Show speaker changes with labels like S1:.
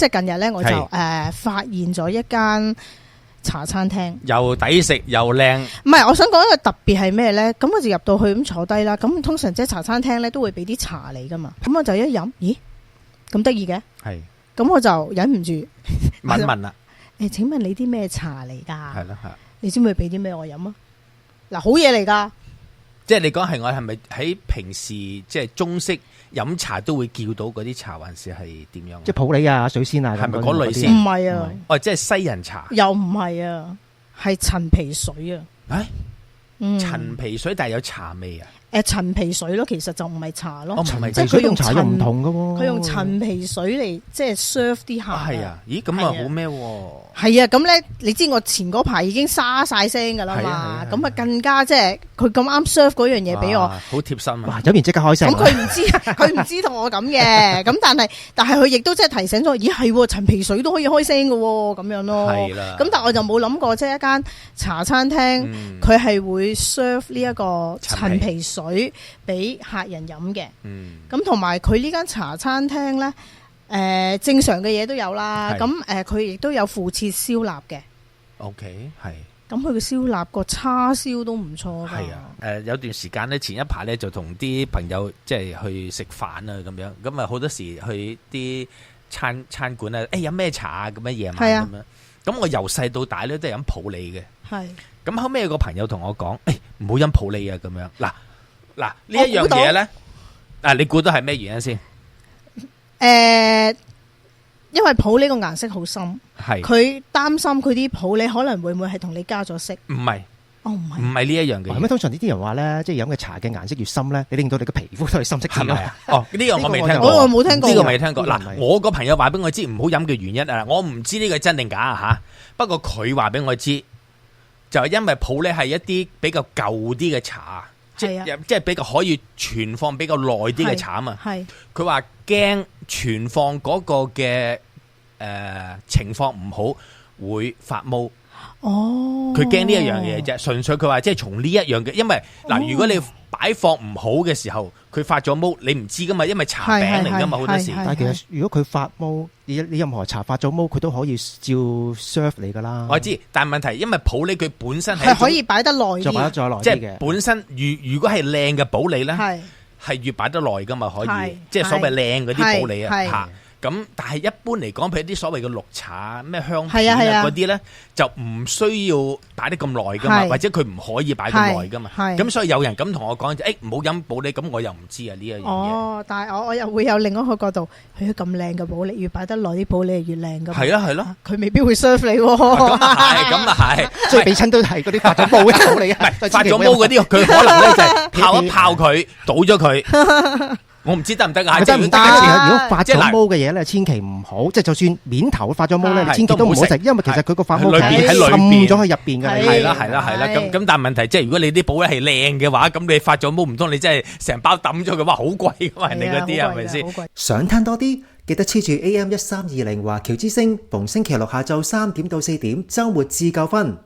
S1: 即係近日咧，我就發現咗一間茶餐廳，
S2: 又抵食又靚。
S1: 唔係，我想講一個特別係咩咧？咁我就入到去咁坐低啦。咁通常即係茶餐廳咧都會俾啲茶你噶嘛。咁我就一飲，咦，咁得意嘅。
S2: 係。
S1: 咁我就忍唔住
S2: 問啦。
S1: 請問你啲咩茶嚟㗎？
S2: 係啦係。
S1: 你知唔知俾啲咩我飲啊？嗱，好嘢嚟㗎。即
S2: 係你講係我係咪喺平時即係中式飲茶都會叫到嗰啲茶，還是係點樣？
S3: 即係普洱啊、水仙啊，
S2: 係咪嗰類先？
S1: 唔係啊，
S2: 哦，即係西人茶，
S1: 又唔係啊，係陳皮水啊。
S2: 陳皮水但係有茶味啊？
S1: 陳皮水咯，其實就唔係茶咯。
S3: 即係佢用茶又唔同噶喎。
S1: 佢用陳皮水嚟即係 serve 啲客。
S2: 係啊，咦咁啊好咩？
S1: 係啊，咁咧你知我前嗰排已經沙晒聲噶啦嘛，咁啊更加即係佢咁啱 serve 嗰樣嘢俾我，
S2: 好貼心啊！
S3: 哇，飲完即刻開聲。
S1: 咁佢唔知同我咁嘅，咁但係佢亦都即係提醒咗，咦係陳皮水都可以開聲噶咁樣咯。
S2: 係啦。
S1: 咁但係我就冇諗過，即係一間茶餐廳，佢係會 serve 呢一個陳皮水俾客人飲嘅。咁同埋佢呢間茶餐廳咧。正常嘅嘢都有啦，咁佢亦都有附設燒臘嘅。
S2: OK， 係。
S1: 咁佢嘅燒臘個叉燒都唔錯㗎。
S2: 係啊，有段時間咧，前一排咧就同啲朋友即係去食飯啊咁樣，咁啊好多時去啲餐館啊，飲咩茶啊咁樣夜晚咁樣。咁我由細到大咧都係飲普洱嘅。係。咁後尾有個朋友同我講，唔好飲普洱啊咁樣。嗱呢一樣嘢咧，你估到係咩原因先？
S1: 因為普洱個顏色好深，
S2: 係
S1: 佢擔心佢啲普洱可能會唔會係同你加咗色？
S2: 唔係，
S1: 唔
S2: 係呢一樣嘅。
S3: 咁通常呢啲人話咧，即係飲嘅茶嘅顏色越深咧，你令到你嘅皮膚都係深色啲咯。
S2: 哦，呢個我未聽過，
S1: 我冇聽過，
S2: 呢個未聽過。嗱，我個朋友話俾我知唔好飲嘅原因啊，我唔知呢個真定假吓。不過佢話俾我知，就係因為普洱係一啲比較舊啲嘅茶。即係比較可以存放比較耐啲嘅茶啊嘛，佢話驚存放嗰個嘅情況唔好會發毛。哦，佢驚呢一樣嘢啫，純粹佢話即係從呢一樣嘅，因為嗱，如果你擺放唔好嘅時候，佢發咗毛，你唔知噶嘛，因為茶餅嚟噶嘛，好多時。
S3: 但係其實如果佢發毛，你任何茶發咗毛，佢都可以照 serve 你噶啦。
S2: 我知，但係問題因為普洱佢本身
S1: 係可以擺得耐啲，
S3: 再擺得再耐啲嘅。
S2: 即係本身如果係靚嘅普洱咧，係越擺得耐噶嘛，可以，即係所謂靚嗰啲普洱啊吓。咁但係一般嚟講，譬如啲所謂嘅綠茶咩香片啊嗰啲咧，就唔需要擺得咁耐噶嘛，或者佢唔可以擺咁耐噶嘛。咁所以有人咁同我講，唔好飲普洱，咁我又唔知啊呢一樣嘢。哦，
S1: 但係我又會有另一個角度，佢咁靚嘅普洱，越擺得耐啲普洱越靚噶嘛。
S2: 係咯，
S1: 佢未必會 serve 你。
S2: 咁啊係，
S3: 最俾親都係嗰啲發咗毛嘅普洱啊，
S2: 唔係發咗毛嗰啲，佢可能咧就係泡一泡佢，倒咗佢。我唔知得唔得啊！
S3: 真唔得。如果發咗毛嘅嘢咧，千祈唔好，即係就算面頭發咗毛咧，千祈都唔好食，因為其實佢個發毛係滲咗喺入邊嘅。
S2: 係啦。咁但係問題即係如果你啲普洱係靚嘅話，咁你發咗毛唔通你真係成包抌咗嘅話，好貴噶嘛？人哋嗰啲係咪先？
S4: 想聽多啲，記得黐住AM 1320華僑之聲，逢星期六下晝3點到4點，週末至9分。